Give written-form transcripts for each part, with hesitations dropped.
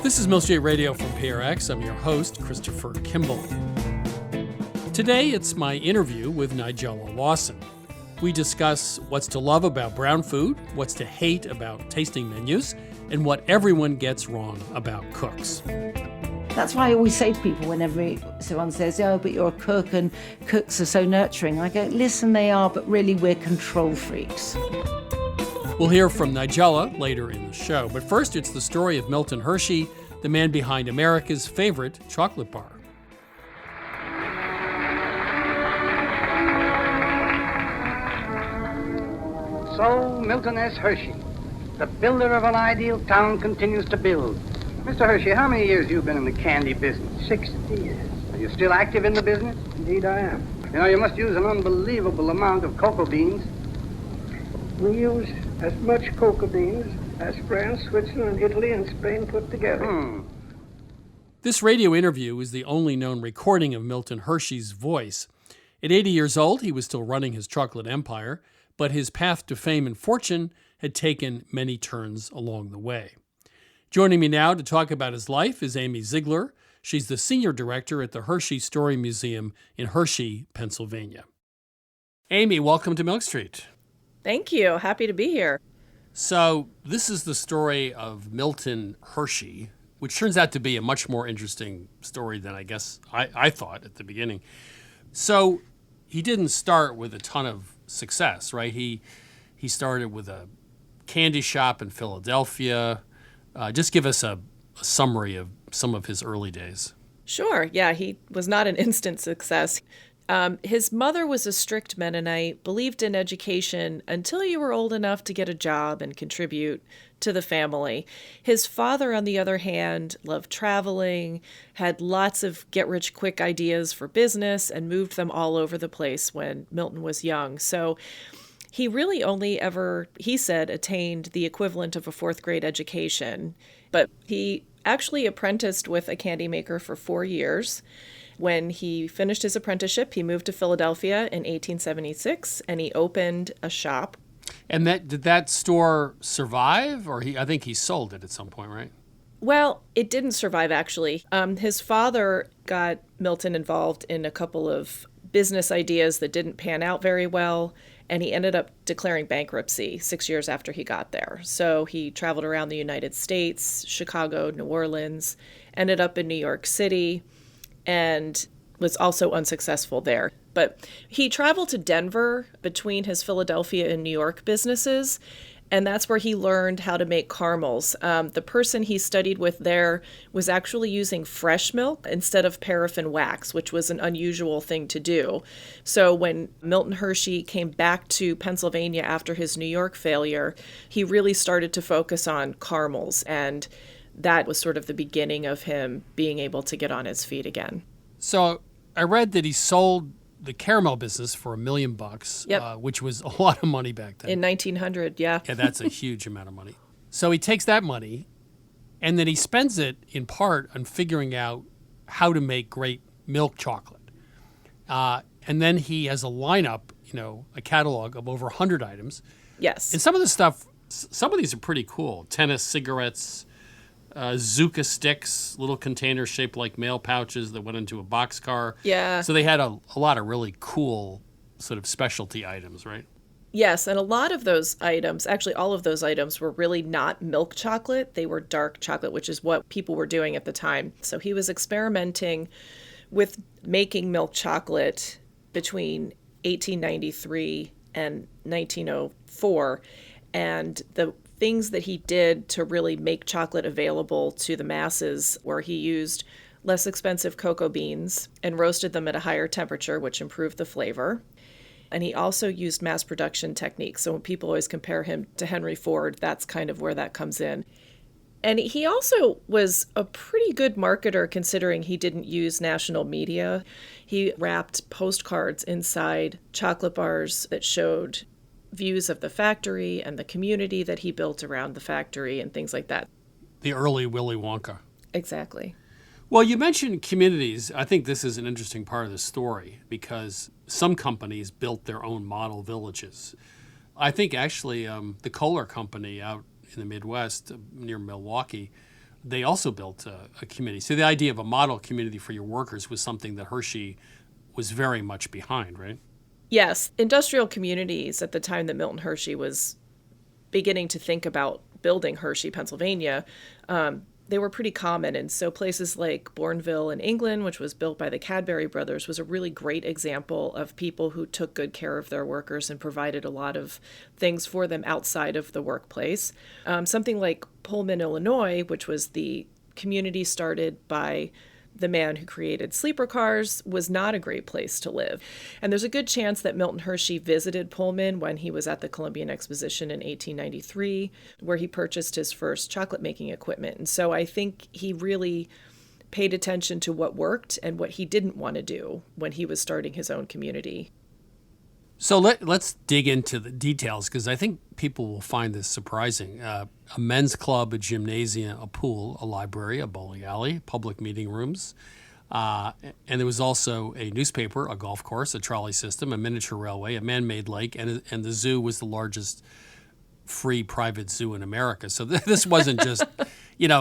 This is Milk Street Radio from PRX. I'm your host, Christopher Kimball. Today, it's my interview with Nigella Lawson. We discuss what's to love about brown food, what's to hate about tasting menus, and what everyone gets wrong about cooks. That's why I always say to people whenever someone says, oh, but you're a cook and cooks are so nurturing, I go, listen, they are, but really we're control freaks. We'll hear from Nigella later in the show, but first it's the story of Milton Hershey, the man behind America's favorite chocolate bar. So, Milton S. Hershey, the builder of an ideal town, continues to build. Mr. Hershey, how many years have you been in the candy business? 60 years. Are you still active in the business? Indeed I am. You know, you must use an unbelievable amount of cocoa beans. We use as much cocoa beans as France, Switzerland, Italy, and Spain put together. This radio interview is the only known recording of Milton Hershey's voice. At 80 years old, he was still running his chocolate empire, but his path to fame and fortune had taken many turns along the way. Joining me now to talk about his life is Amy Ziegler. She's the senior director at the Hershey Story Museum in Hershey, Pennsylvania. Amy, welcome to Milk Street. Thank you. Happy to be here. So this is the story of Milton Hershey, which turns out to be a much more interesting story than I guess I thought at the beginning. So he didn't start with a ton of success, right? He started with a candy shop in Philadelphia. Just give us a summary of some of his early days. Sure. Yeah, he was not an instant success. His mother was a strict Mennonite, believed in education until you were old enough to get a job and contribute to the family. His father, on the other hand, loved traveling, had lots of get-rich-quick ideas for business, and moved them all over the place when Milton was young. So he really only ever, he said, attained the equivalent of a fourth grade education. But he actually apprenticed with a candy maker for 4 years. When he finished his apprenticeship, he moved to Philadelphia in 1876, and he opened a shop. And did that store survive? Or I think he sold it at some point, right? Well, it didn't survive, actually. His father got Milton involved in a couple of business ideas that didn't pan out very well, and he ended up declaring bankruptcy 6 years after he got there. So he traveled around the United States, Chicago, New Orleans, ended up in New York City, and was also unsuccessful there. But he traveled to Denver between his Philadelphia and New York businesses, and that's where he learned how to make caramels. The person he studied with there was actually using fresh milk instead of paraffin wax, which was an unusual thing to do. So when Milton Hershey came back to Pennsylvania after his New York failure, he really started to focus on caramels, and that was sort of the beginning of him being able to get on his feet again. So I read that he sold the caramel business for $1 million, Yep. Which was a lot of money back then. In 1900, yeah. Yeah, that's a huge amount of money. So he takes that money, and then he spends it in part on figuring out how to make great milk chocolate. And then he has a lineup, a catalog of over 100 items. Yes. And some of these are pretty cool. Tennis cigarettes, Zucca sticks, little containers shaped like mail pouches that went into a boxcar. Yeah. So they had a lot of really cool sort of specialty items, right? Yes, and a lot of those items, actually all of those items, were really not milk chocolate. They were dark chocolate, which is what people were doing at the time. So he was experimenting with making milk chocolate between 1893 and 1904. And the things that he did to really make chocolate available to the masses were he used less expensive cocoa beans and roasted them at a higher temperature, which improved the flavor. And he also used mass production techniques. So when people always compare him to Henry Ford, that's kind of where that comes in. And he also was a pretty good marketer considering he didn't use national media. He wrapped postcards inside chocolate bars that showed views of the factory and the community that he built around the factory and things like that. The early Willy Wonka. Exactly. Well, you mentioned communities. I think this is an interesting part of the story because some companies built their own model villages. I think actually the Kohler Company out in the Midwest near Milwaukee they also built a community. So the idea of a model community for your workers was something that Hershey was very much behind, right? Yes, industrial communities at the time that Milton Hershey was beginning to think about building Hershey, Pennsylvania, they were pretty common. And so places like Bournville in England, which was built by the Cadbury brothers, was a really great example of people who took good care of their workers and provided a lot of things for them outside of the workplace. Something like Pullman, Illinois, which was the community started by the man who created sleeper cars, was not a great place to live. And there's a good chance that Milton Hershey visited Pullman when he was at the Columbian Exposition in 1893, where he purchased his first chocolate making equipment. And so I think he really paid attention to what worked and what he didn't want to do when he was starting his own community. So let's dig into the details, because I think people will find this surprising. A men's club, a gymnasium, a pool, a library, a bowling alley, public meeting rooms. And there was also a newspaper, a golf course, a trolley system, a miniature railway, a man-made lake, and the zoo was the largest free private zoo in America. So this wasn't just,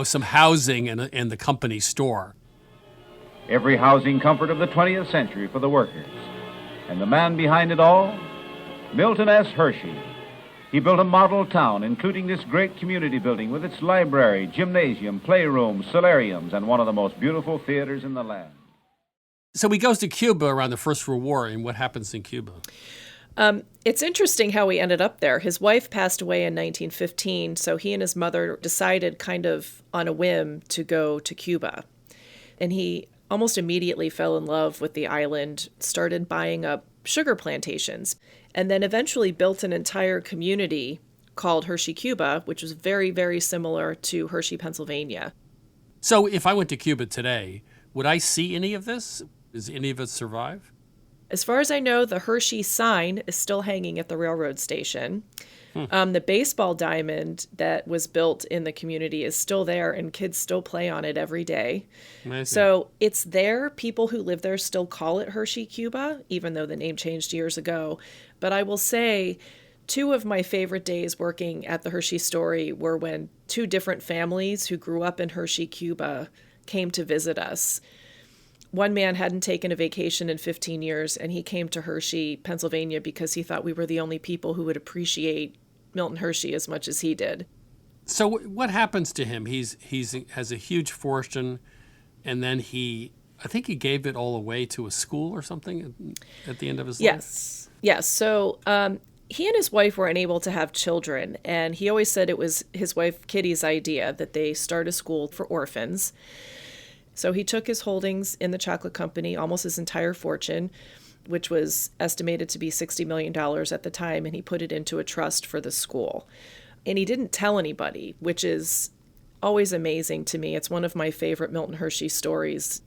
some housing and the company store. Every housing comfort of the 20th century for the workers. And the man behind it all? Milton S. Hershey. He built a model town, including this great community building with its library, gymnasium, playroom, solariums, and one of the most beautiful theaters in the land. So he goes to Cuba around the First World War, and what happens in Cuba? It's interesting how he ended up there. His wife passed away in 1915, so he and his mother decided kind of on a whim to go to Cuba. And he almost immediately fell in love with the island, started buying up sugar plantations, and then eventually built an entire community called Hershey, Cuba, which was very, very similar to Hershey, Pennsylvania. So if I went to Cuba today, would I see any of this? Does any of it survive? As far as I know, the Hershey sign is still hanging at the railroad station. The baseball diamond that was built in the community is still there, and kids still play on it every day. So it's there. People who live there still call it Hershey, Cuba, even though the name changed years ago. But I will say, two of my favorite days working at the Hershey Story were when two different families who grew up in Hershey, Cuba, came to visit us. One man hadn't taken a vacation in 15 years, and he came to Hershey, Pennsylvania, because he thought we were the only people who would appreciate Milton Hershey as much as he did. So what happens to him? He has a huge fortune, and then I think he gave it all away to a school or something at the end of his life? Yes. So he and his wife were unable to have children, and he always said it was his wife Kitty's idea that they start a school for orphans. So he took his holdings in the chocolate company, almost his entire fortune, which was estimated to be $60 million at the time, and he put it into a trust for the school. And he didn't tell anybody, which is always amazing to me. It's one of my favorite Milton Hershey stories.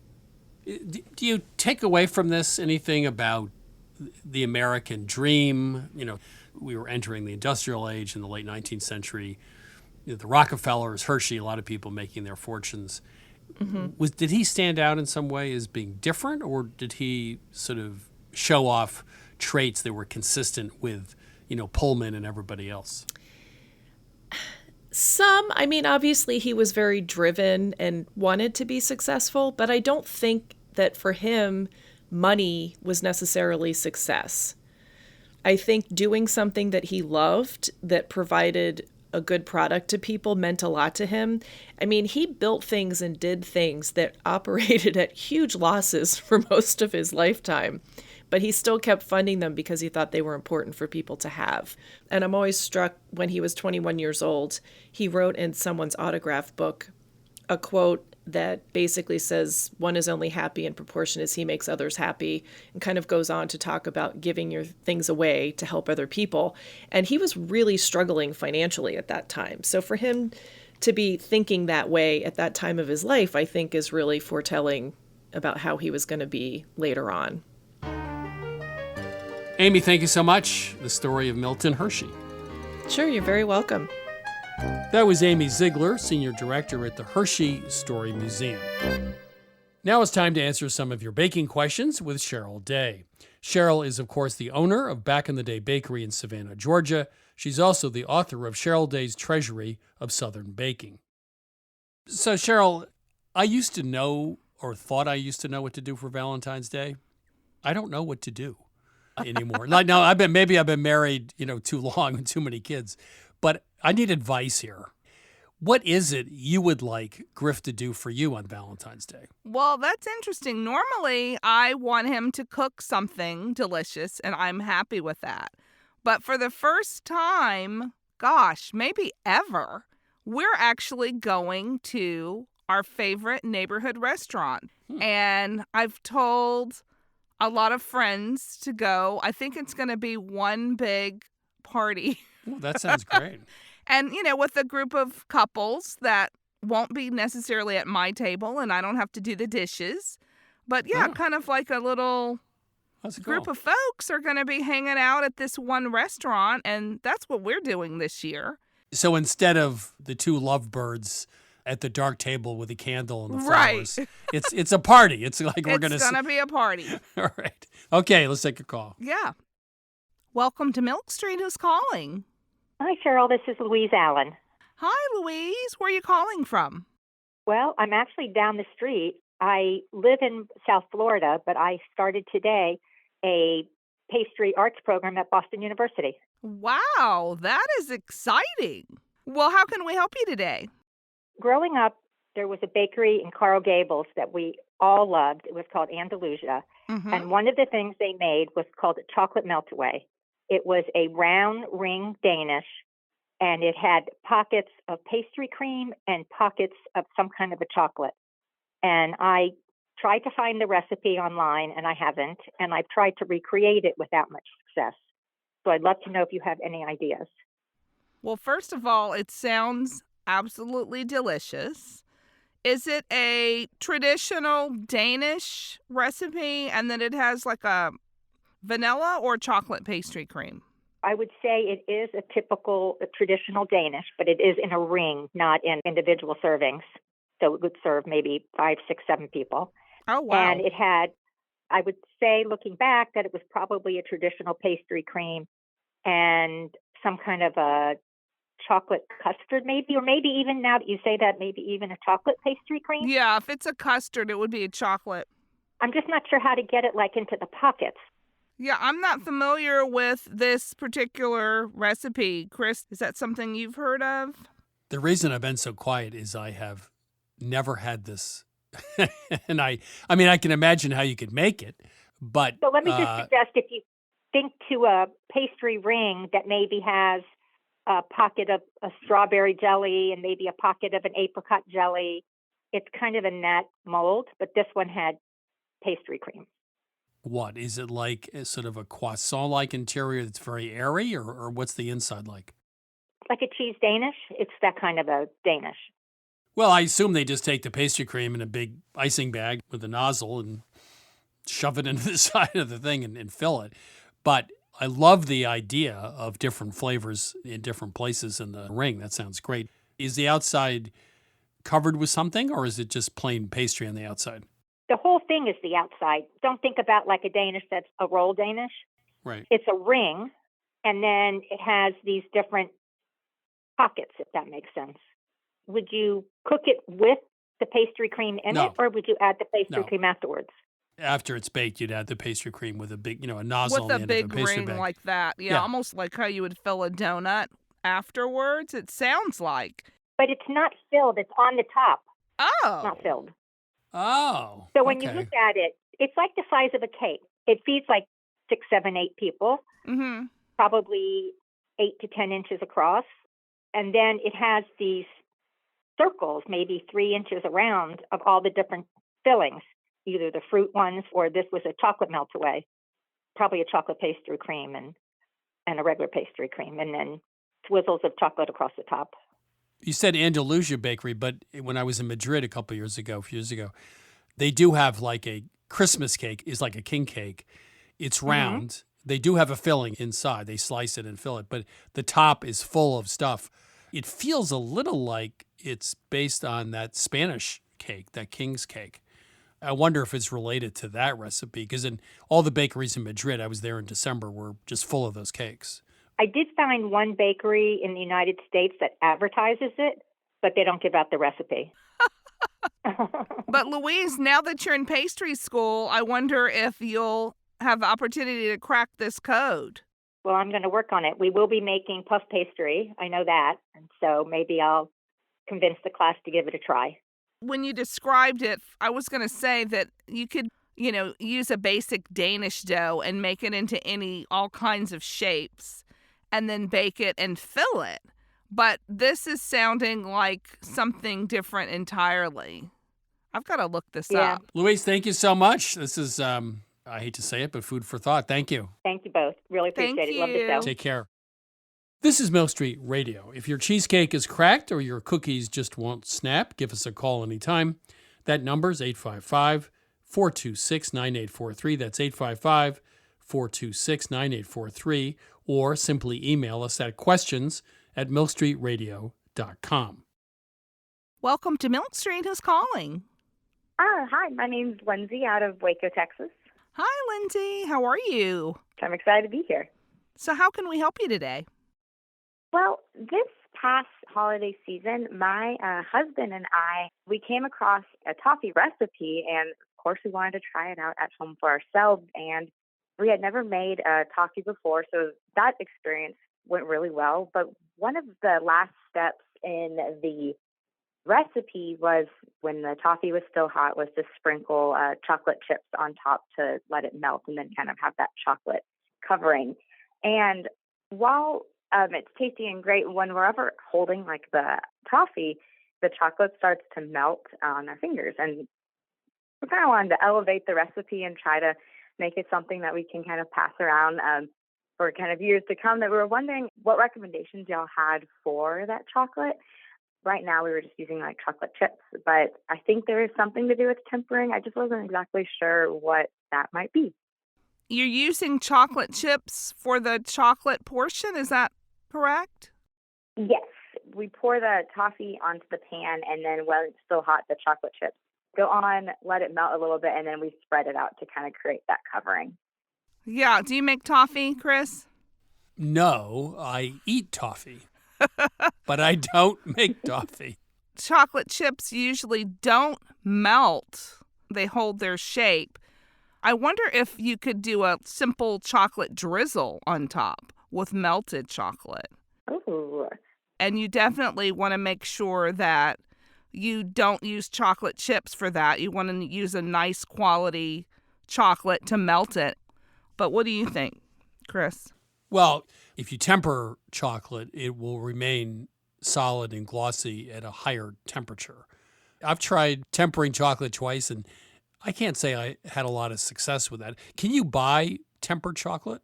Do you take away from this anything about the American dream? We were entering the industrial age in the late 19th century. The Rockefellers, Hershey, a lot of people making their fortunes. Mm-hmm. Did he stand out in some way as being different, or did he sort of show off traits that were consistent with, Pullman and everybody else? Obviously he was very driven and wanted to be successful, but I don't think that for him, money was necessarily success. I think doing something that he loved, that provided a good product to people, meant a lot to him. He built things and did things that operated at huge losses for most of his lifetime, but he still kept funding them because he thought they were important for people to have. And I'm always struck when he was 21 years old, he wrote in someone's autograph book a quote that basically says, one is only happy in proportion as he makes others happy, and kind of goes on to talk about giving your things away to help other people. And he was really struggling financially at that time. So for him to be thinking that way at that time of his life, I think is really foretelling about how he was going to be later on. Amy, thank you so much. The story of Milton Hershey. Sure, you're very welcome. That was Amy Ziegler, Senior Director at the Hershey Story Museum. Now it's time to answer some of your baking questions with Cheryl Day. Cheryl is, of course, the owner of Back in the Day Bakery in Savannah, Georgia. She's also the author of Cheryl Day's Treasury of Southern Baking. So, Cheryl, I used to know or thought I used to know what to do for Valentine's Day. I don't know what to do anymore. Like now, I've been married, too long and too many kids, but I need advice here. What is it you would like Griff to do for you on Valentine's Day? Well, that's interesting. Normally, I want him to cook something delicious, and I'm happy with that. But for the first time, gosh, maybe ever, we're actually going to our favorite neighborhood restaurant. And I've told a lot of friends to go. I think it's going to be one big party. Well, that sounds great. And, with a group of couples that won't be necessarily at my table and I don't have to do the dishes. But kind of like a little group of folks are going to be hanging out at this one restaurant. And that's what we're doing this year. So instead of the two lovebirds at the dark table with a candle and the flowers, right. it's a party. It's like we're going to... It's going to be a party. All right. Okay, let's take a call. Yeah. Welcome to Milk Street. Who's calling? Hi, Cheryl. This is Louise Allen. Hi, Louise. Where are you calling from? Well, I'm actually down the street. I live in South Florida, but I started today a pastry arts program at Boston University. Wow, that is exciting. Well, how can we help you today? Growing up, there was a bakery in Coral Gables that we all loved. It was called Andalusia. Mm-hmm. And one of the things they made was called a chocolate melt-away. It was a round ring Danish, and it had pockets of pastry cream and pockets of some kind of a chocolate. And I tried to find the recipe online, and I haven't. And I've tried to recreate it without much success. So I'd love to know if you have any ideas. Well, first of all, it sounds absolutely delicious. Is it a traditional Danish recipe and then it has like a vanilla or chocolate pastry cream? I would say it is a typical traditional Danish, but it is in a ring, not in individual servings. So it would serve maybe 5, 6, 7 people. Oh, wow. And it had, I would say, looking back, that it was probably a traditional pastry cream and some kind of a chocolate custard maybe, or maybe even now that you say that, maybe even a chocolate pastry cream. Yeah, if it's a custard, it would be a chocolate. I'm just not sure how to get it like into the pockets. Yeah, I'm not familiar with this particular recipe. Chris, is that something you've heard of? The reason I've been so quiet is I have never had this. And I mean, I can imagine how you could make it, but... So let me just suggest, if you think to a pastry ring that maybe has a pocket of a strawberry jelly and maybe a pocket of an apricot jelly, it's kind of in that mold, but this one had pastry cream. What? Is it like a sort of a croissant-like interior that's very airy, or what's the inside like? Like a cheese Danish. It's that kind of a Danish. Well, I assume they just take the pastry cream in a big icing bag with a nozzle and shove it into the side of the thing and fill it. But I love the idea of different flavors in different places in the ring. That sounds great. Is the outside covered with something, or is it just plain pastry on the outside? The whole thing is the outside. Don't think about like a Danish that's a roll Danish. Right. It's a ring, and then it has these different pockets, if that makes sense. Would you cook it with the pastry cream in it, or would you add the pastry cream afterwards? After it's baked, you'd add the pastry cream with a big, a nozzle with on the end of a pastry ring bag. like that. Yeah, almost like how you would fill a donut afterwards, it sounds like. But it's not filled. It's on the top. Oh. It's not filled. Oh. So when you look at it, it's like the size of a cake. It feeds like 6, 7, 8 people, probably 8 to 10 inches across. And then it has these circles, maybe 3 inches around, of all the different fillings, either the fruit ones or this was a chocolate melt-away, probably a chocolate pastry cream and a regular pastry cream, and then swizzles of chocolate across the top. You said Andalusia Bakery, but when I was in Madrid a few years ago, they do have like a Christmas cake, is like a king cake. It's round. Mm-hmm. They do have a filling inside. They slice it and fill it, but the top is full of stuff. It feels a little like it's based on that Spanish cake, that king's cake. I wonder if it's related to that recipe, because in all the bakeries in Madrid, I was there in December, were just full of those cakes. I did find one bakery in the United States that advertises it, but they don't give out the recipe. But Louise, now that you're in pastry school, I wonder if you'll have the opportunity to crack this code. Well, I'm going to work on it. We will be making puff pastry. I know that. And so maybe I'll convince the class to give it a try. When you described it, I was going to say that you could, use a basic Danish dough and make it into all kinds of shapes and then bake it and fill it. But this is sounding like something different entirely. I've got to look this up. Louise, thank you so much. This is, I hate to say it, but food for thought. Thank you. Thank you both. Really appreciate it. Love the show. Take care. This is Mill Street Radio. If your cheesecake is cracked or your cookies just won't snap, give us a call anytime. That number is 855-426-9843. That's 855-426-9843. Or simply email us at questions@millstreetradio.com. Welcome to Milk Street. Who's calling? Hi, my name's Lindsay out of Waco, Texas. Hi, Lindsay. How are you? I'm excited to be here. So how can we help you today? Well, this past holiday season, my husband and we came across a toffee recipe, and of course we wanted to try it out at home for ourselves, and we had never made a toffee before, so that experience went really well. But one of the last steps in the recipe was, when the toffee was still hot, was to sprinkle chocolate chips on top to let it melt and then kind of have that chocolate covering. And while it's tasty and great, when we're ever holding like the toffee, the chocolate starts to melt on our fingers. And we kind of wanted to elevate the recipe and try to make it something that we can kind of pass around for kind of years to come. That we were wondering what recommendations y'all had for that chocolate. Right now we were just using like chocolate chips, but I think there is something to do with tempering. I just wasn't exactly sure what that might be. You're using chocolate chips for the chocolate portion, is that correct? Yes. We pour the toffee onto the pan, and then while it's still hot, the chocolate chips go on, let it melt a little bit, and then we spread it out to kind of create that covering. Yeah. Do you make toffee, Chris? No, I eat toffee, but I don't make toffee. Chocolate chips usually don't melt. They hold their shape. I wonder if you could do a simple chocolate drizzle on top with melted chocolate. Ooh. And you definitely want to make sure that you don't use chocolate chips for that. You want to use a nice quality chocolate to melt it. But what do you think, Chris? Well, if you temper chocolate, it will remain solid and glossy at a higher temperature. I've tried tempering chocolate twice, and I can't say I had a lot of success with that. Can you buy tempered chocolate?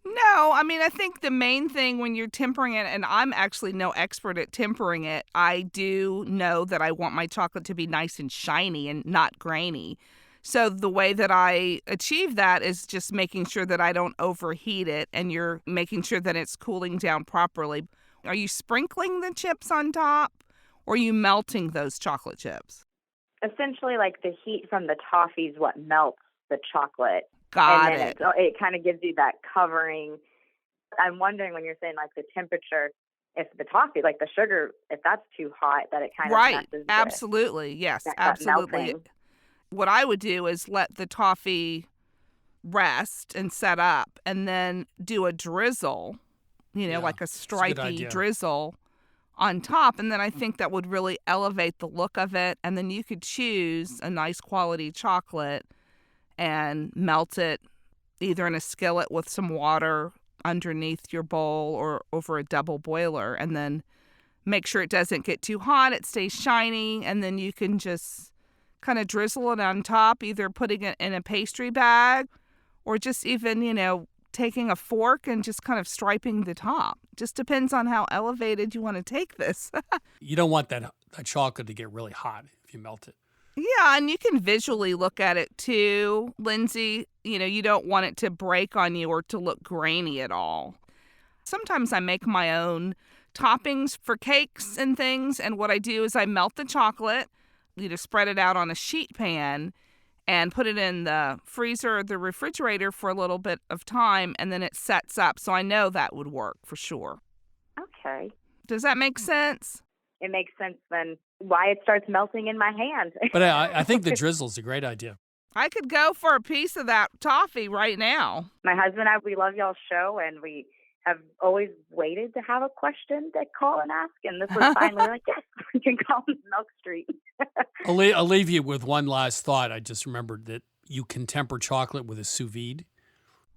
No, I mean, I think the main thing when you're tempering it, and I'm actually no expert at tempering it, I do know that I want my chocolate to be nice and shiny and not grainy. So the way that I achieve that is just making sure that I don't overheat it, and you're making sure that it's cooling down properly. Are you sprinkling the chips on top, or are you melting those chocolate chips? Essentially, like the heat from the toffee is what melts the chocolate. Got and then it. It kind of gives you that covering. I'm wondering, when you're saying like the temperature, if the toffee, like the sugar, if that's too hot, that it kind of messes with Absolutely. Yes, absolutely. melting. What I would do is let the toffee rest and set up, and then do a drizzle, like a stripy drizzle on top. And then I think that would really elevate the look of it. And then you could choose a nice quality chocolate and melt it either in a skillet with some water underneath your bowl or over a double boiler, and then make sure it doesn't get too hot, it stays shiny, and then you can just kind of drizzle it on top, either putting it in a pastry bag or just even, taking a fork and just kind of striping the top. Just depends on how elevated you want to take this. You don't want that chocolate to get really hot if you melt it. Yeah, and you can visually look at it too, Lindsay. You don't want it to break on you or to look grainy at all. Sometimes I make my own toppings for cakes and things, and what I do is I melt the chocolate, spread it out on a sheet pan, and put it in the freezer or the refrigerator for a little bit of time, and then it sets up. So I know that would work for sure. Okay. Does that make sense? it makes sense then why it starts melting in my hand. But I think the drizzle's a great idea. I could go for a piece of that toffee right now. My husband and I, we love y'all's show, and we have always waited to have a question to call and ask. And this was finally like, yes, we can call Milk Street. I'll leave you with one last thought. I just remembered that you can temper chocolate with a sous vide.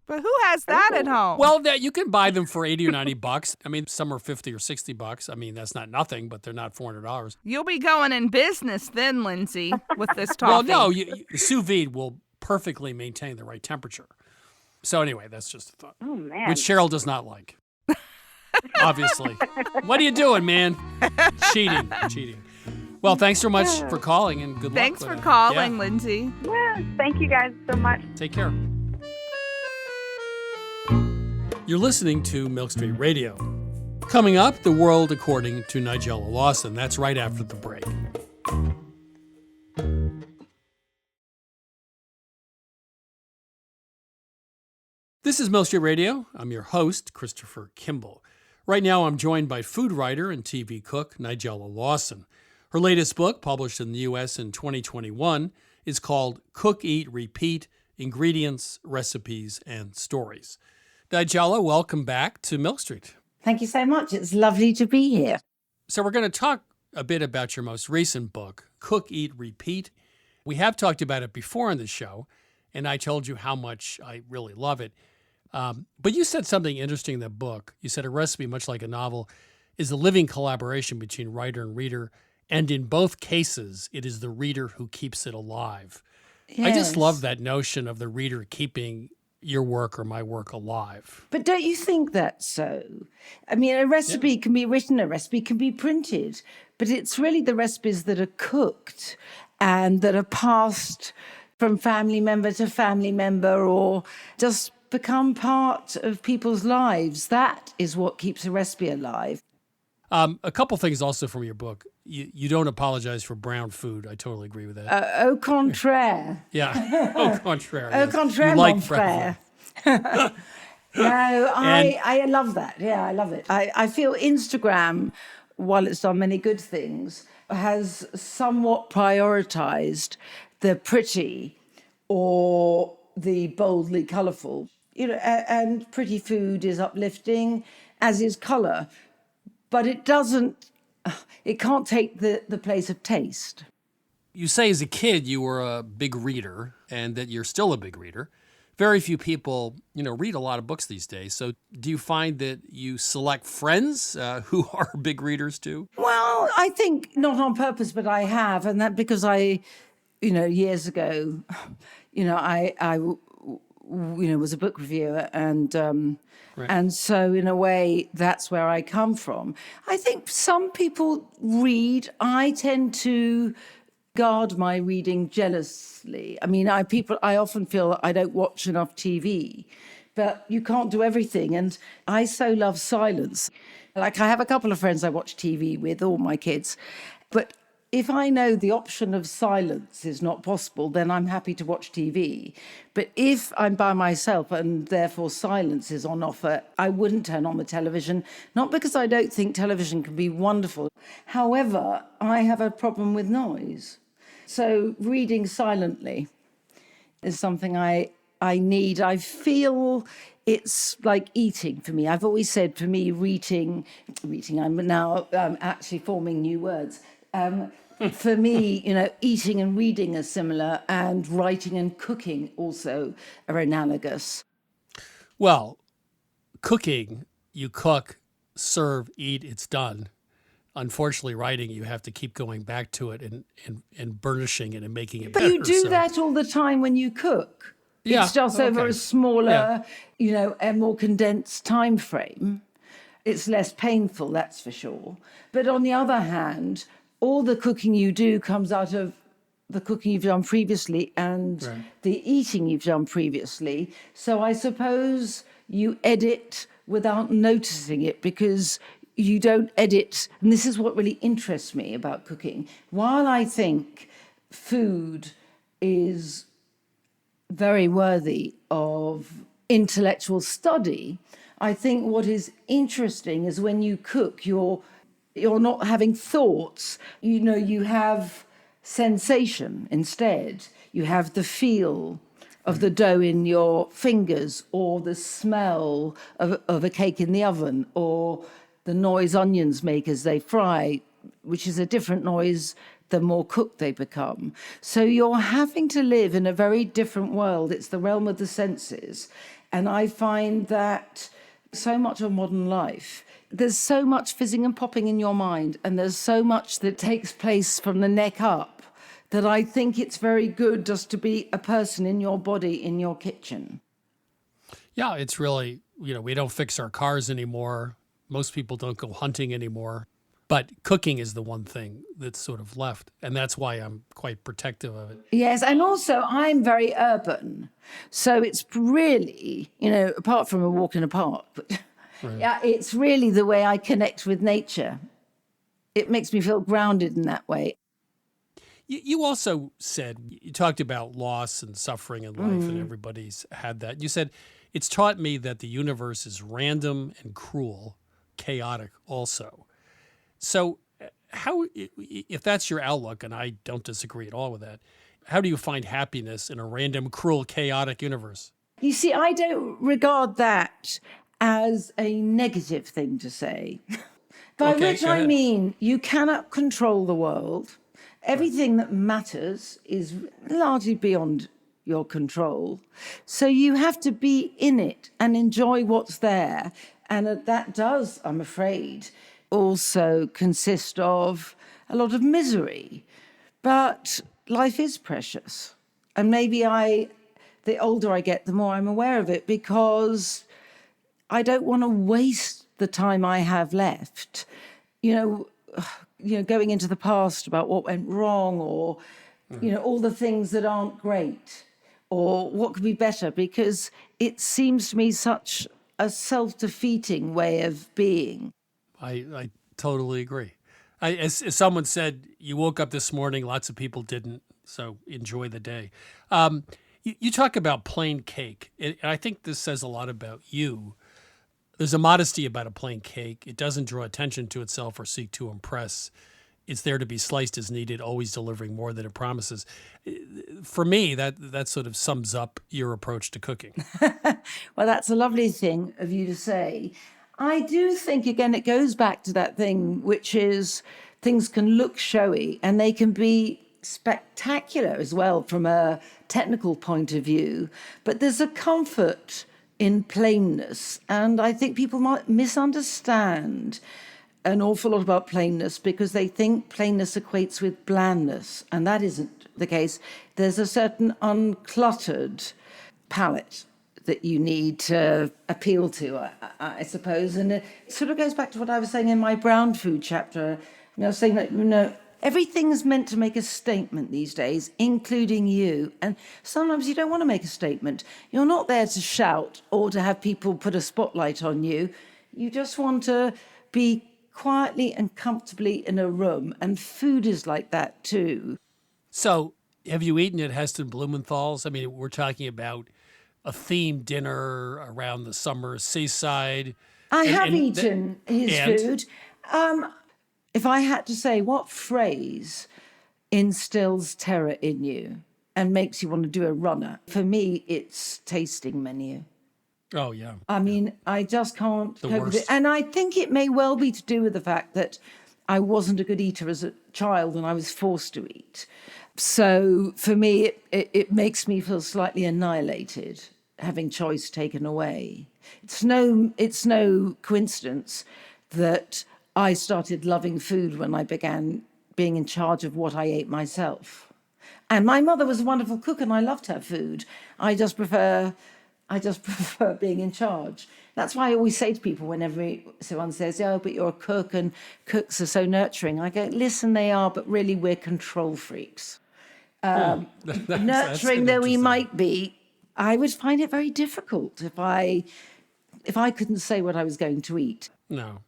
But who has that at home? Well, you can buy them for $80 or $90. I mean, some are $50 or $60. I mean, that's not nothing, but they're not $400. You'll be going in business then, Lindsay, with this Well, toffee. no, sous vide will perfectly maintain the right temperature. So anyway, that's just a thought. Oh, man. Which Cheryl does not like. Obviously. What are you doing, man? Cheating. Well, thanks so much for calling, and good luck. Thanks for calling, Lindsay. Yeah, thank you guys so much. Take care. You're listening to Milk Street Radio. Coming up, the world according to Nigella Lawson. That's right after the break. This is Milk Street Radio. I'm your host, Christopher Kimball. Right now, I'm joined by food writer and TV cook Nigella Lawson. Her latest book, published in the U.S. in 2021, is called Cook, Eat, Repeat: Ingredients, Recipes, and Stories. Nigella, welcome back to Milk Street. Thank you so much. It's lovely to be here. So we're going to talk a bit about your most recent book, Cook, Eat, Repeat. We have talked about it before on the show, and I told you how much I really love it. But you said something interesting in the book. You said a recipe, much like a novel, is a living collaboration between writer and reader, and in both cases, it is the reader who keeps it alive. Yes. I just love that notion of the reader keeping your work or my work alive. But don't you think that's so? I mean, a recipe can be written, a recipe can be printed, but it's really the recipes that are cooked and that are passed from family member to family member or just become part of people's lives. That is what keeps a recipe alive. A couple things also from your book. You don't apologize for brown food. I totally agree with that. Au contraire. Yeah, au contraire. Au contraire, mon frère. No, I love that. Yeah, I love it. I feel Instagram, while it's done many good things, has somewhat prioritized the pretty or the boldly colorful. You know, and pretty food is uplifting, as is color. But it can't take the place of taste. You say as a kid you were a big reader and that you're still a big reader. Very few people, read a lot of books these days. So do you find that you select friends who are big readers too? Well, I think not on purpose, but I have. And that because years ago, I was a book reviewer and... Right. And so, in a way, that's where I come from. I think some people read. I tend to guard my reading jealously. I mean, I often feel I don't watch enough TV, but you can't do everything. And I so love silence. Like, I have a couple of friends I watch TV with, all my kids. But if I know the option of silence is not possible, then I'm happy to watch TV. But if I'm by myself and therefore silence is on offer, I wouldn't turn on the television, not because I don't think television can be wonderful. However, I have a problem with noise. So reading silently is something I need. I feel it's like eating for me. I've always said for me, reading, I'm now actually forming new words. For me, eating and reading are similar, and writing and cooking also are analogous. Well, cooking, you cook, serve, eat, it's done. Unfortunately, writing, you have to keep going back to it and burnishing it and making it better. But you do that all the time when you cook. Yeah, it's just over a smaller, a more condensed time frame. It's less painful, that's for sure. But on the other hand, all the cooking you do comes out of the cooking you've done previously and the eating you've done previously. So I suppose you edit without noticing it because you don't edit. And this is what really interests me about cooking. While I think food is very worthy of intellectual study, I think what is interesting is when you cook, you're You're not having thoughts. You have sensation instead. You have the feel of the dough in your fingers, or the smell of a cake in the oven, or the noise onions make as they fry, which is a different noise the more cooked they become. So you're having to live in a very different world. It's the realm of the senses. And I find that so much of modern life, there's so much fizzing and popping in your mind, and there's so much that takes place from the neck up, that I think it's very good just to be a person in your body, in your kitchen. Yeah, it's really, we don't fix our cars anymore. Most people don't go hunting anymore. But cooking is the one thing that's sort of left. And that's why I'm quite protective of it. Yes, and also I'm very urban. So it's really, apart from a walk in a park, but right. Yeah, it's really the way I connect with nature. It makes me feel grounded in that way. You also said, you talked about loss and suffering in life, and everybody's had that. You said, it's taught me that the universe is random and cruel, chaotic also. So how, if that's your outlook, and I don't disagree at all with that, how do you find happiness in a random, cruel, chaotic universe? You see, I don't regard that as a negative thing to say. By which I mean, you cannot control the world. Everything that matters is largely beyond your control. So you have to be in it and enjoy what's there. And that does, I'm afraid, also consist of a lot of misery. But life is precious. And maybe the older I get, the more I'm aware of it, because I don't want to waste the time I have left, going into the past about what went wrong, or, all the things that aren't great, or what could be better, because it seems to me such a self-defeating way of being. I totally agree. As someone said, you woke up this morning, lots of people didn't, so enjoy the day. You talk about plain cake, and I think this says a lot about you. There's a modesty about a plain cake. It doesn't draw attention to itself or seek to impress. It's there to be sliced as needed, always delivering more than it promises. For me, that sort of sums up your approach to cooking. Well, that's a lovely thing of you to say. I do think, again, it goes back to that thing, which is things can look showy and they can be spectacular as well from a technical point of view. But there's a comfort in plainness. And I think people might misunderstand an awful lot about plainness because they think plainness equates with blandness. And that isn't the case. There's a certain uncluttered palate that you need to appeal to, I suppose. And it sort of goes back to what I was saying in my brown food chapter. I was saying that, everything's meant to make a statement these days, including you. And sometimes you don't want to make a statement. You're not there to shout or to have people put a spotlight on you. You just want to be quietly and comfortably in a room. And food is like that too. So have you eaten at Heston Blumenthal's? I mean, we're talking about a themed dinner around the summer seaside. I have eaten his food. If I had to say, what phrase instills terror in you and makes you want to do a runner? For me, it's tasting menu. Oh, yeah. I mean, I just can't cope with it. And I think it may well be to do with the fact that I wasn't a good eater as a child and I was forced to eat. So for me, it makes me feel slightly annihilated, having choice taken away. It's no coincidence that I started loving food when I began being in charge of what I ate myself. And my mother was a wonderful cook and I loved her food. I just prefer being in charge. That's why I always say to people whenever someone says, oh, but you're a cook and cooks are so nurturing. I go, listen, they are, but really we're control freaks. Nurturing though we might be, I would find it very difficult if I couldn't say what I was going to eat. No.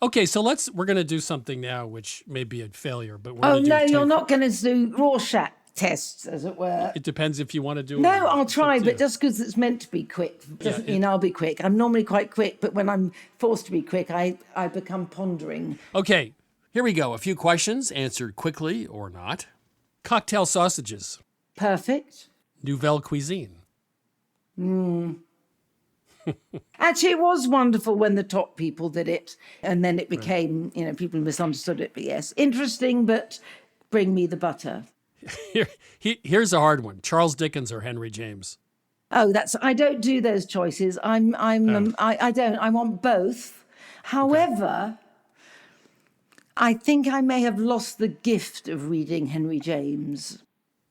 Okay, so we're going to do something now, which may be a failure, but we're going to do you're not going to do Rorschach tests, as it were. It depends if you want to do it. No, I'll try, but just because it's meant to be quick doesn't mean I'll be quick. I'm normally quite quick, but when I'm forced to be quick, I become pondering. Okay, Here we go. A few questions answered quickly or not. Cocktail sausages. Perfect. Nouvelle cuisine. Actually, it was wonderful when the top people did it, and then it became, people misunderstood it. But yes, interesting, but bring me the butter. Here's a hard one. Charles Dickens or Henry James? Oh, I don't do those choices. I don't. I want both. However, I think I may have lost the gift of reading Henry James.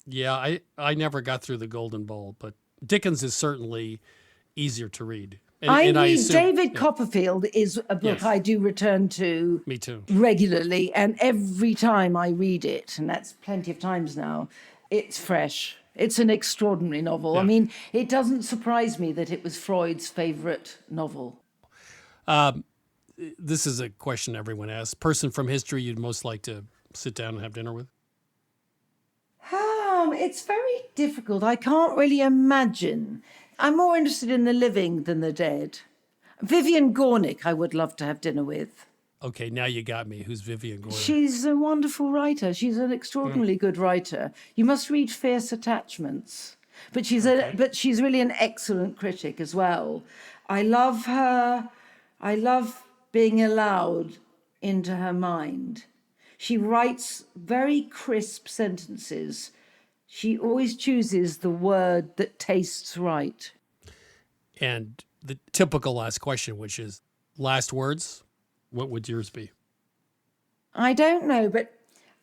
Yeah, I never got through the Golden Bowl, but Dickens is certainly easier to read. And I assume, David Copperfield is a book I do return to. Me too. Regularly, and every time I read it, and that's plenty of times now, it's fresh. It's an extraordinary novel. Yeah. I mean, it doesn't surprise me that it was Freud's favorite novel. This is a question everyone asks. Person from history you'd most like to sit down and have dinner with? It's very difficult. I can't really imagine. I'm more interested in the living than the dead. Vivian Gornick, I would love to have dinner with. Okay, now you got me. Who's Vivian Gornick? She's a wonderful writer. She's an extraordinarily good writer. You must read Fierce Attachments. But she's really an excellent critic as well. I love her. I love being allowed into her mind. She writes very crisp sentences. She always chooses the word that tastes right. And the typical last question, which is last words, what would yours be? I don't know, but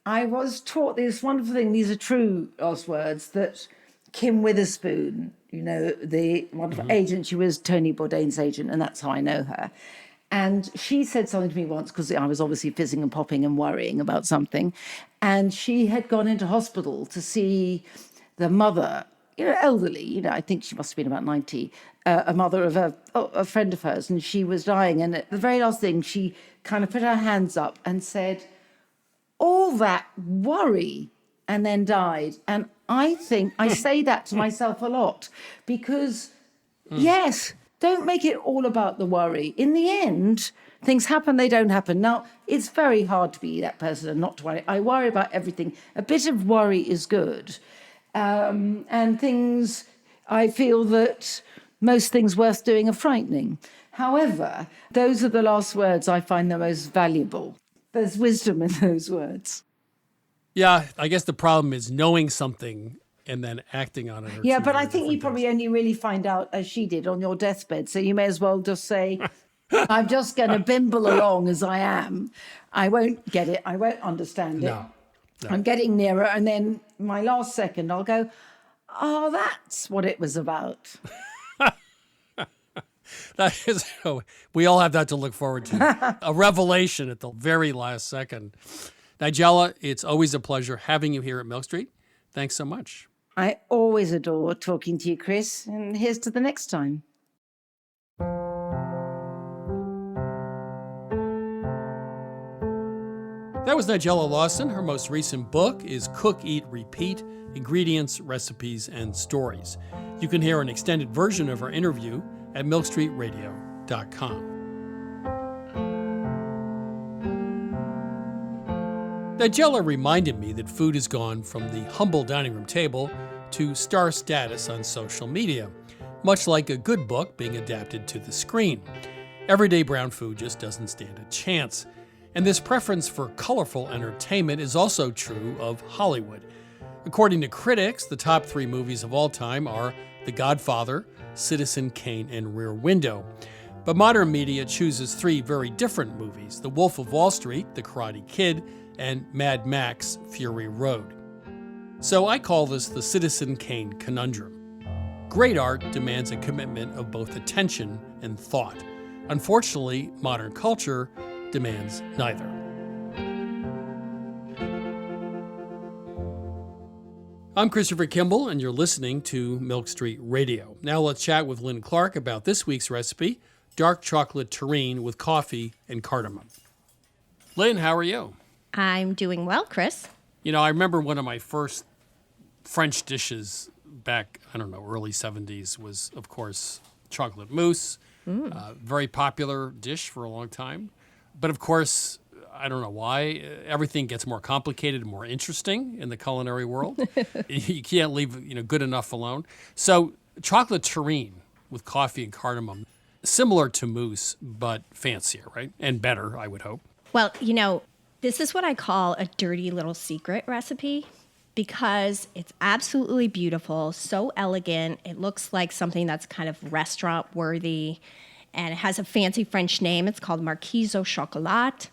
I was taught this wonderful thing. These are true last words that Kim Witherspoon, the wonderful agent, she was Tony Bourdain's agent, and that's how I know her. And she said something to me once, because I was obviously fizzing and popping and worrying about something. And she had gone into hospital to see the mother, elderly, I think she must have been about 90, a mother of a friend of hers, and she was dying. And at the very last thing, she kind of put her hands up and said, all that worry, and then died. And I think I say that to myself a lot, because, yes, don't make it all about the worry. In the end, things happen, they don't happen. Now, it's very hard to be that person and not to worry. I worry about everything. A bit of worry is good. And things, I feel that most things worth doing are frightening. However, those are the last words I find the most valuable. There's wisdom in those words. Yeah, I guess the problem is knowing something and then acting on it. Yeah, but I think you probably only really find out, as she did, on your deathbed. So you may as well just say, I'm just going to bimble along as I am. I won't get it. I won't understand it. No. I'm getting nearer. And then my last second, I'll go, oh, that's what it was about. That is, we all have that to look forward to. A revelation at the very last second. Nigella, it's always a pleasure having you here at Milk Street. Thanks so much. I always adore talking to you, Chris, and here's to the next time. That was Nigella Lawson. Her most recent book is Cook, Eat, Repeat, Ingredients, Recipes, and Stories. You can hear an extended version of her interview at milkstreetradio.com. Nigella reminded me that food has gone from the humble dining room table to star status on social media, much like a good book being adapted to the screen. Everyday brown food just doesn't stand a chance. And this preference for colorful entertainment is also true of Hollywood. According to critics, the top 3 movies of all time are The Godfather, Citizen Kane, and Rear Window. But modern media chooses 3 very different movies: The Wolf of Wall Street, The Karate Kid, and Mad Max: Fury Road. So I call this the Citizen Kane conundrum. Great art demands a commitment of both attention and thought. Unfortunately, modern culture demands neither. I'm Christopher Kimball, and you're listening to Milk Street Radio. Now let's chat with Lynn Clark about this week's recipe, Dark Chocolate Terrine with coffee and cardamom. Lynn, how are you? I'm doing well, Chris. I remember one of my first French dishes back, early 70s was, of course, chocolate mousse. Very popular dish for a long time. But, of course, I don't know why. Everything gets more complicated and more interesting in the culinary world. You can't leave good enough alone. So chocolate terrine with coffee and cardamom, similar to mousse, but fancier, right? And better, I would hope. Well, this is what I call a dirty little secret recipe because it's absolutely beautiful, so elegant. It looks like something that's kind of restaurant worthy, and it has a fancy French name. It's called Marquise au Chocolat.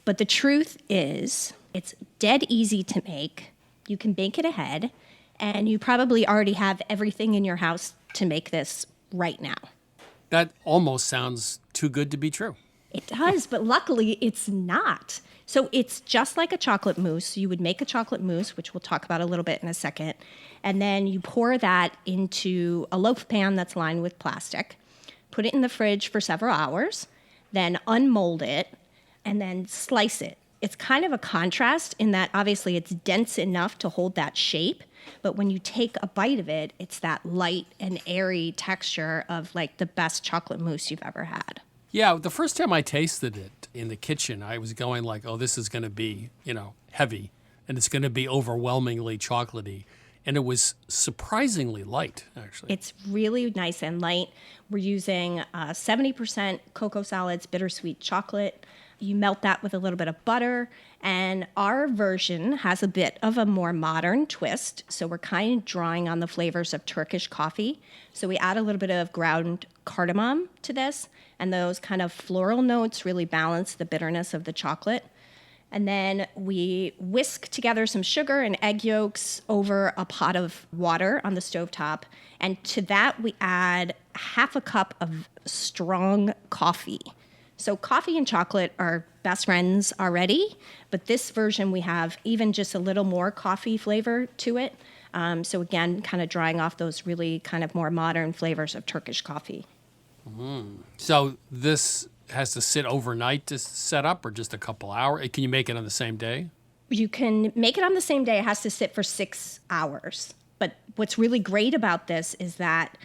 But the truth is, it's dead easy to make. You can bake it ahead, and you probably already have everything in your house to make this right now. That almost sounds too good to be true. It does, but luckily it's not. So it's just like a chocolate mousse. You would make a chocolate mousse, which we'll talk about a little bit in a second, and then you pour that into a loaf pan that's lined with plastic, put it in the fridge for several hours, then unmold it, and then slice it. It's kind of a contrast in that obviously it's dense enough to hold that shape, but when you take a bite of it, it's that light and airy texture of like the best chocolate mousse you've ever had. Yeah, the first time I tasted it in the kitchen, I was going like, oh, this is going to be, heavy, and it's going to be overwhelmingly chocolatey. And it was surprisingly light, actually. It's really nice and light. We're using 70% cocoa solids, bittersweet chocolate. You melt that with a little bit of butter. And our version has a bit of a more modern twist. So we're kind of drawing on the flavors of Turkish coffee. So we add a little bit of ground cardamom to this. And those kind of floral notes really balance the bitterness of the chocolate. And then we whisk together some sugar and egg yolks over a pot of water on the stovetop. And to that, we add half a cup of strong coffee. So coffee and chocolate are best friends already, but this version we have even just a little more coffee flavor to it. So again, kind of drawing off those really kind of more modern flavors of Turkish coffee. So this has to sit overnight to set up, or just a couple hours? Can you make it on the same day? You can make it on the same day. It has to sit for 6 hours. But what's really great about this is that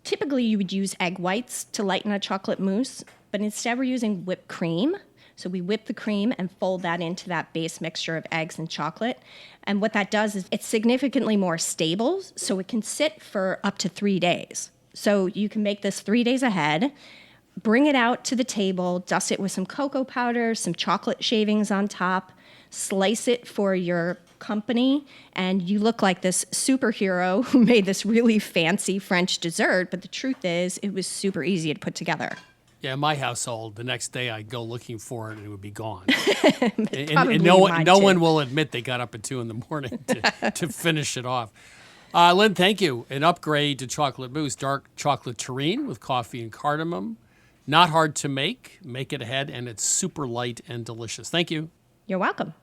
typically you would use egg whites to lighten a chocolate mousse, but instead we're using whipped cream. So we whip the cream and fold that into that base mixture of eggs and chocolate. And what that does is it's significantly more stable, so it can sit for up to 3 days. So you can make this 3 days ahead, bring it out to the table, dust it with some cocoa powder, some chocolate shavings on top, slice it for your company, and you look like this superhero who made this really fancy French dessert. But the truth is, it was super easy to put together. Yeah, in my household, the next day I'd go looking for it and it would be gone. and no one will admit they got up at 2 a.m. to finish it off. Lynn, thank you. An upgrade to chocolate mousse, dark chocolate terrine with coffee and cardamom. Not hard to make it ahead, and it's super light and delicious. Thank you. You're welcome.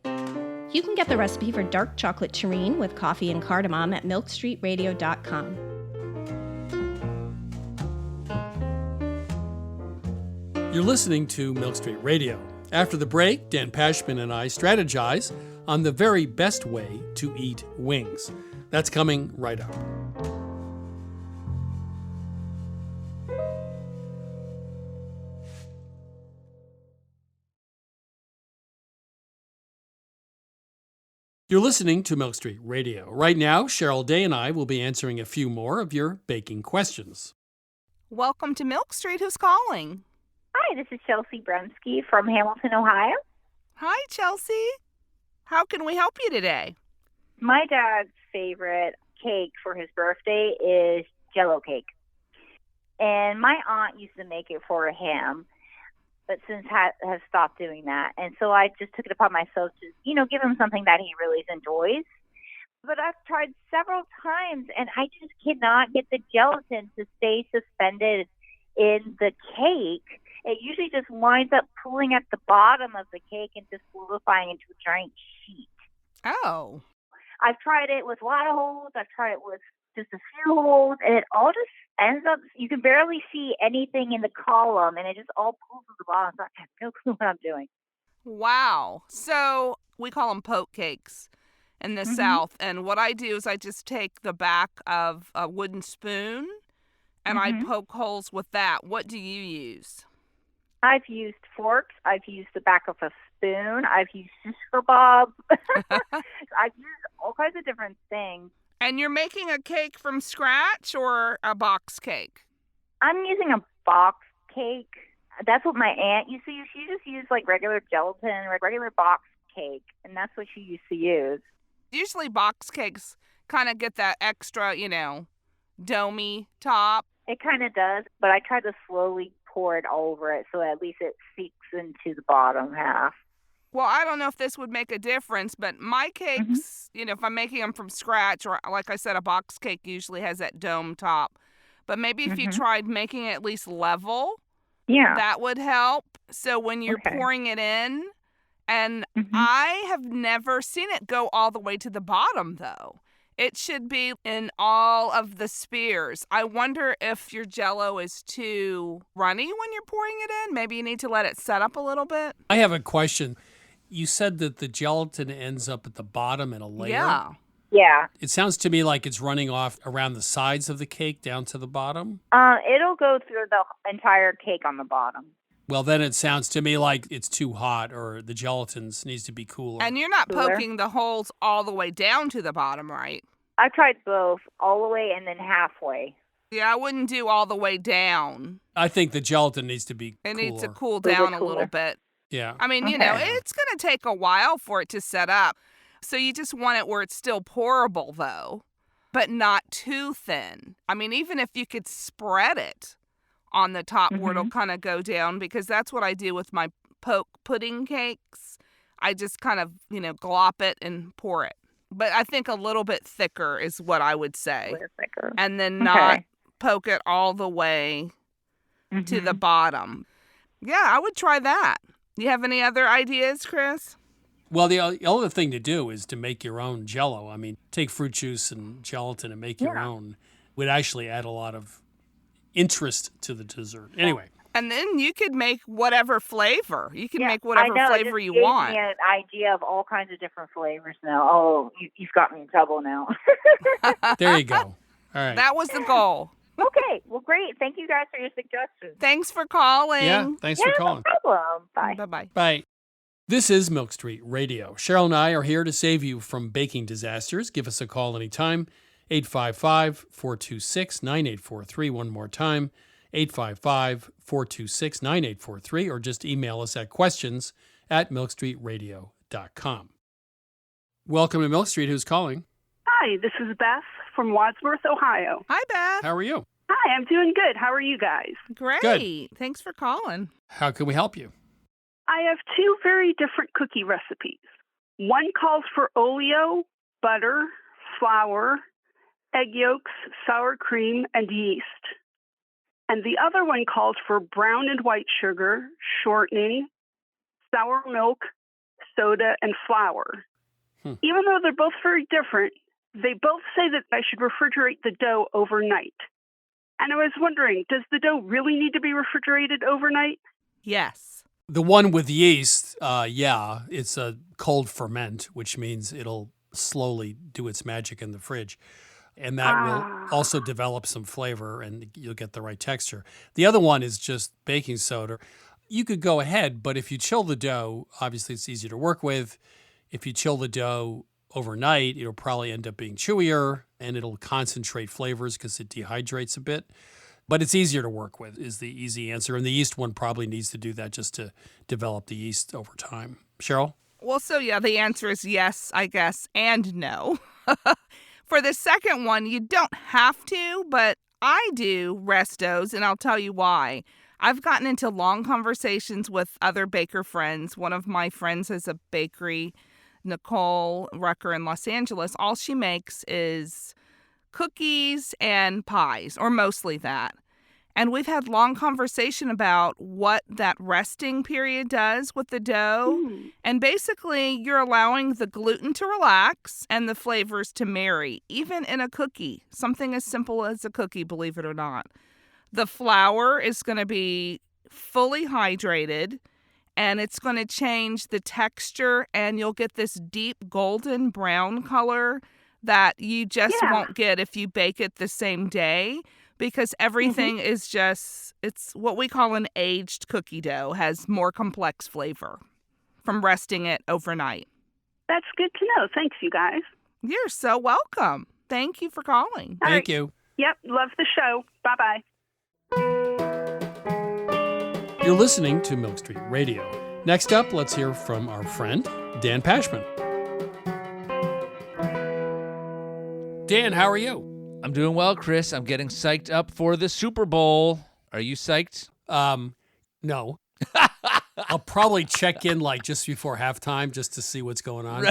You can get the recipe for dark chocolate terrine with coffee and cardamom at milkstreetradio.com. You're listening to Milk Street Radio. After the break, Dan Pashman and I strategize on the very best way to eat wings. That's coming right up. You're listening to Milk Street Radio. Right now, Cheryl Day and I will be answering a few more of your baking questions. Welcome to Milk Street. Who's calling? Hi, this is Chelsea Bremsky from Hamilton, Ohio. Hi, Chelsea. How can we help you today? My dad's favorite cake for his birthday is Jell-O cake. And my aunt used to make it for him, but since has stopped doing that. And so I just took it upon myself to, give him something that he really enjoys. But I've tried several times, and I just cannot get the gelatin to stay suspended in the cake. It usually just winds up pulling at the bottom of the cake and just solidifying into a giant sheet. Oh. I've tried it with a lot of holes. I've tried it with just a few holes, and it all just ends up, you can barely see anything in the column, and it just all pulls to the bottom. So I have no clue what I'm doing. Wow. So we call them poke cakes in the South. And what I do is I just take the back of a wooden spoon and I poke holes with that. What do you use? I've used forks. I've used the back of a spoon. I've used shish kebab. I've used all kinds of different things. And you're making a cake from scratch or a box cake? I'm using a box cake. That's what my aunt used to use. She just used like regular gelatin, regular box cake, and that's what she used to use. Usually box cakes kind of get that extra, domey top. It kind of does, but I try to slowly pour it over it so at least it seeps into the bottom half. Well, I don't know if this would make a difference, but my cakes, if I'm making them from scratch, or like I said, a box cake usually has that dome top. But maybe if you tried making it at least level, that would help. So when you're pouring it in, and I have never seen it go all the way to the bottom, though. It should be in all of the spheres. I wonder if your Jell-O is too runny when you're pouring it in. Maybe you need to let it set up a little bit. I have a question. You said that the gelatin ends up at the bottom in a layer. Yeah. It sounds to me like it's running off around the sides of the cake down to the bottom. It'll go through the entire cake on the bottom. Well, then it sounds to me like it's too hot or the gelatin needs to be cooler. And you're not poking the holes all the way down to the bottom, right? I tried both, all the way and then halfway. Yeah, I wouldn't do all the way down. I think the gelatin needs to be cooler. It needs to cool down a little bit. Yeah. I mean, it's going to take a while for it to set up. So you just want it where it's still pourable, though, but not too thin. I mean, even if you could spread it on the top where it'll kind of go down, because that's what I do with my poke pudding cakes. I just kind of, glop it and pour it. But I think a little bit thicker is what I would say. A little thicker. And then not poke it all the way to the bottom. Yeah, I would try that. You have any other ideas, Chris? Well, the other thing to do is to make your own Jell-O. I mean, take fruit juice and gelatin and make your own. Would actually add a lot of interest to the dessert. Anyway. And then you could make whatever flavor. You can make whatever flavor you want. I know, it just gave me an idea of all kinds of different flavors now. Oh, you've got me in trouble now. There you go. All right. That was the goal. Okay. Well, great. Thank you guys for your suggestions. Thanks for calling. Yeah, thanks for calling. No problem. Bye. Bye-bye. Bye. This is Milk Street Radio. Cheryl and I are here to save you from baking disasters. Give us a call anytime. 855-426-9843. One more time. 855-426-9843, or just email us at questions@milkstreetradio.com. Welcome to Milk Street. Who's calling? Hi, this is Beth from Wadsworth, Ohio. Hi, Beth. How are you? Hi, I'm doing good. How are you guys? Great. Good. Thanks for calling. How can we help you? I have two very different cookie recipes. One calls for oleo, butter, flour, egg yolks, sour cream, and yeast. And the other one calls for brown and white sugar, shortening, sour milk, soda, and flour. Even though they're both very different, they both say that I should refrigerate the dough overnight. And I was wondering, does the dough really need to be refrigerated overnight? Yes. The one with yeast, it's a cold ferment, which means it'll slowly do its magic in the fridge. And that will also develop some flavor and you'll get the right texture. The other one is just baking soda. You could go ahead, but if you chill the dough, obviously it's easier to work with. If you chill the dough overnight, it'll probably end up being chewier and it'll concentrate flavors because it dehydrates a bit. But it's easier to work with is the easy answer. And the yeast one probably needs to do that just to develop the yeast over time. Cheryl? Well, so the answer is yes, I guess, and no. For the second one, you don't have to, but I do restos, and I'll tell you why. I've gotten into long conversations with other baker friends. One of my friends has a bakery, Nicole Rucker in Los Angeles. All she makes is cookies and pies, or mostly that. And we've had long conversation about what that resting period does with the dough. And basically, you're allowing the gluten to relax and the flavors to marry, even in a cookie. Something as simple as a cookie, believe it or not. The flour is going to be fully hydrated, and it's going to change the texture, and you'll get this deep golden brown color that you just won't get if you bake it the same day. because everything is just, it's what we call an aged cookie dough, has more complex flavor from resting it overnight. That's good to know. Thanks, you guys. You're so welcome. Thank you for calling. Thank you. Yep, love the show. Bye-bye. You're listening to Milk Street Radio. Next up, let's hear from our friend, Dan Pashman. Dan, how are you? I'm doing well, Chris. I'm getting psyched up for the Super Bowl. Are you psyched? No. I'll probably check in like just before halftime just to see what's going on.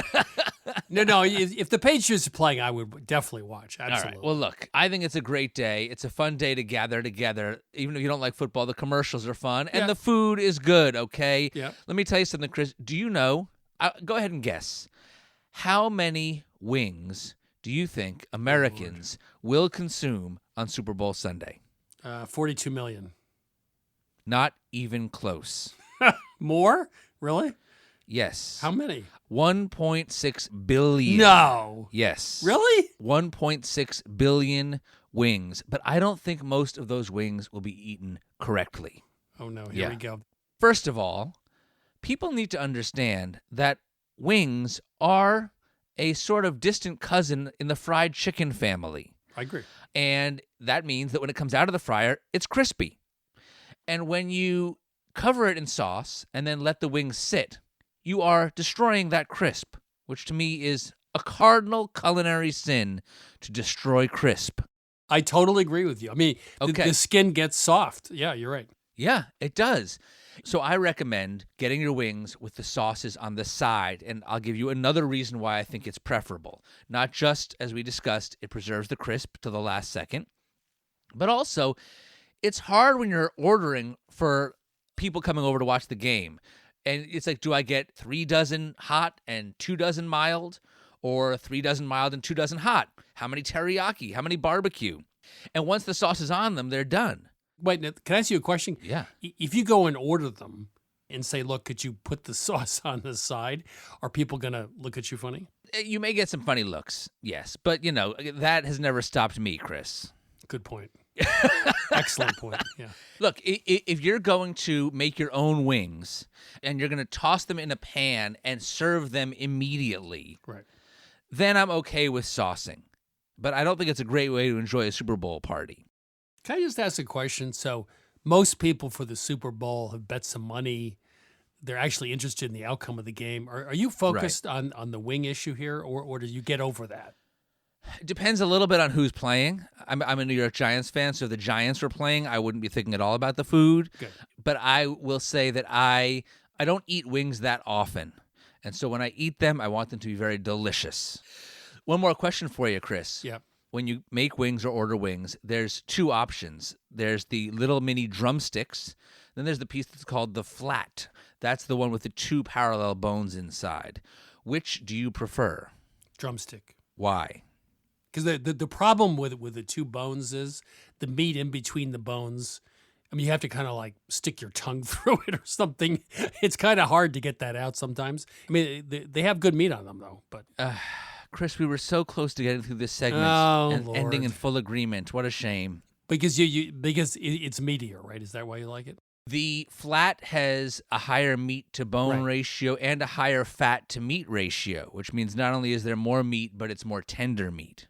No. If the Patriots are playing, I would definitely watch. Absolutely. All right. Well, look, I think it's a great day. It's a fun day to gather together. Even if you don't like football, the commercials are fun and the food is good, okay? Yeah. Let me tell you something, Chris. Do you know, go ahead and guess, how many wings do you think Americans will consume on Super Bowl Sunday? 42 million. Not even close. More? Really? Yes. How many? 1.6 billion. No. Yes. Really? 1.6 billion wings. But I don't think most of those wings will be eaten correctly. Oh, no. Here we go. First of all, people need to understand that wings are a sort of distant cousin in the fried chicken family. I agree. And that means that when it comes out of the fryer, it's crispy. And when you cover it in sauce and then let the wings sit, you are destroying that crisp, which to me is a cardinal culinary sin, to destroy crisp. I totally agree with you. I mean, the skin gets soft. Yeah, you're right. Yeah, it does. So I recommend getting your wings with the sauces on the side, and I'll give you another reason why I think it's preferable. Not just, as we discussed, it preserves the crisp to the last second, but also it's hard when you're ordering for people coming over to watch the game. And it's like, do I get 3 dozen hot and 2 dozen mild, or 3 dozen mild and 2 dozen hot? How many teriyaki? How many barbecue? And once the sauce is on them, they're done. Wait, can I ask you a question? Yeah. If you go and order them and say, look, could you put the sauce on the side, are people going to look at you funny? You may get some funny looks, yes. But, that has never stopped me, Chris. Good point. Excellent point, yeah. Look, if you're going to make your own wings and you're going to toss them in a pan and serve them immediately, right, then I'm okay with saucing. But I don't think it's a great way to enjoy a Super Bowl party. Can I just ask a question? So most people for the Super Bowl have bet some money. They're actually interested in the outcome of the game. Are you focused on the wing issue here, or do you get over that? It depends a little bit on who's playing. I'm a New York Giants fan, so if the Giants were playing, I wouldn't be thinking at all about the food. Good. But I will say that I don't eat wings that often. And so when I eat them, I want them to be very delicious. One more question for you, Chris. Yeah. When you make wings or order wings, there's 2 options. There's the little mini drumsticks. Then there's the piece that's called the flat. That's the one with the 2 parallel bones inside. Which do you prefer? Drumstick. Why? Because the problem with the 2 bones is the meat in between the bones. I mean, you have to kind of like stick your tongue through it or something. It's kind of hard to get that out sometimes. I mean, they have good meat on them, though. But Chris, we were so close to getting through this segment and Lord. ending in full agreement. What a shame. Because because it's meatier, right? Is that why you like it? The flat has a higher meat to bone ratio and a higher fat to meat ratio, which means not only is there more meat, but it's more tender meat.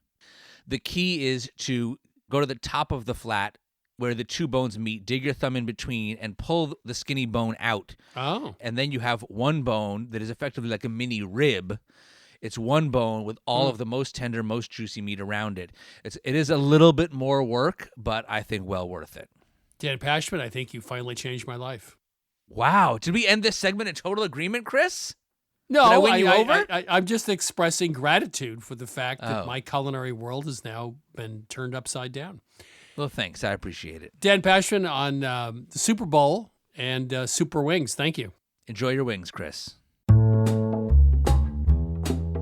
The key is to go to the top of the flat where the 2 bones meet, dig your thumb in between, and pull the skinny bone out. Oh. And then you have one bone that is effectively like a mini rib. It's one bone with all of the most tender, most juicy meat around it. It is a little bit more work, but I think well worth it. Dan Pashman, I think you finally changed my life. Wow. Did we end this segment in total agreement, Chris? No, Did I win you over? I'm just expressing gratitude for the fact that my culinary world has now been turned upside down. Well, thanks. I appreciate it. Dan Pashman on the Super Bowl and Super Wings. Thank you. Enjoy your wings, Chris.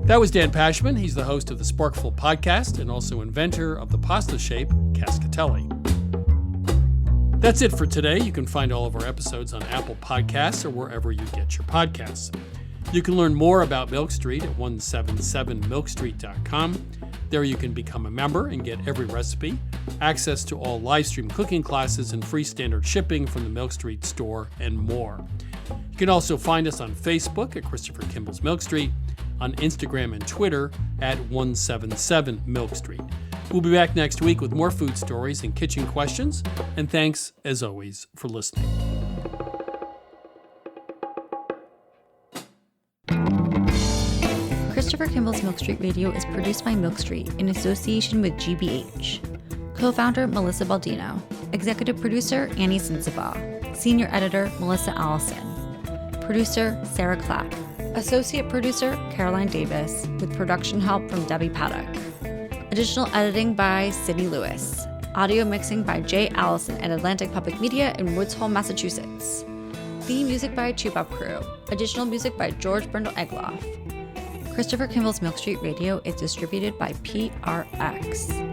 That was Dan Pashman. He's the host of the Sporkful podcast and also inventor of the pasta shape Cascatelli. That's it for today. You can find all of our episodes on Apple Podcasts or wherever you get your podcasts. You can learn more about Milk Street at 177milkstreet.com. There you can become a member and get every recipe, access to all live stream cooking classes, and free standard shipping from the Milk Street store, and more. You can also find us on Facebook at Christopher Kimball's Milk Street, on Instagram and Twitter at 177 Milk Street. We'll be back next week with more food stories and kitchen questions, and thanks, as always, for listening. Christopher Kimball's Milk Street Radio is produced by Milk Street in association with GBH. Co-founder Melissa Baldino. Executive producer Annie Sensabaugh. Senior editor Melissa Allison. Producer Sarah Clapp. Associate producer Caroline Davis, with production help from Debbie Paddock. Additional editing by Sydney Lewis. Audio mixing by Jay Allison at Atlantic Public Media in Woods Hole, Massachusetts. Theme music by Chubop Crew. Additional music by George Brindle Egloff. Christopher Kimball's Milk Street Radio is distributed by PRX.